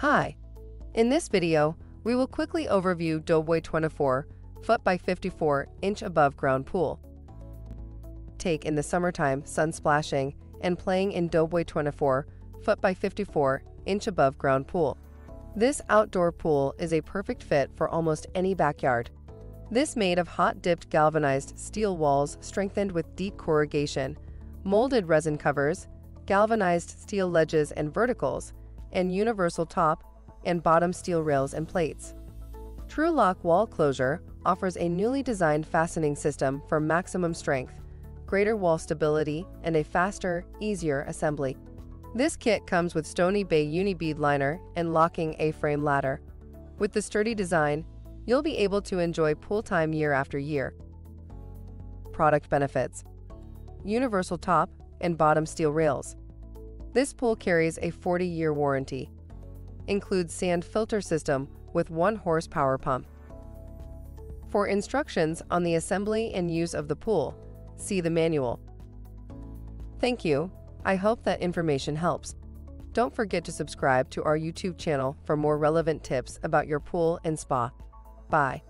Hi! In this video, we will quickly overview Doughboy 24 foot by 54 inch above ground pool. Take in the summertime, sun splashing and playing in Doughboy 24 foot by 54 inch above ground pool. This outdoor pool is a perfect fit for almost any backyard. This made of hot-dipped galvanized steel walls strengthened with deep corrugation, molded resin covers, galvanized steel ledges and verticals, and universal top and bottom steel rails and plates. Tru-Lock wall closure offers a newly designed fastening system for maximum strength, greater wall stability, and a faster, easier assembly. This kit comes with Stoney Bay Uni-Bead liner and locking A-frame ladder. With the sturdy design, you'll be able to enjoy pool time year after year. Product benefits: universal top and bottom steel rails. This pool carries a 40-year warranty. Includes sand filter system with 1 horsepower pump. For instructions on the assembly and use of the pool, see the manual. Thank you. I hope that information helps. Don't forget to subscribe to our YouTube channel for more relevant tips about your pool and spa. Bye.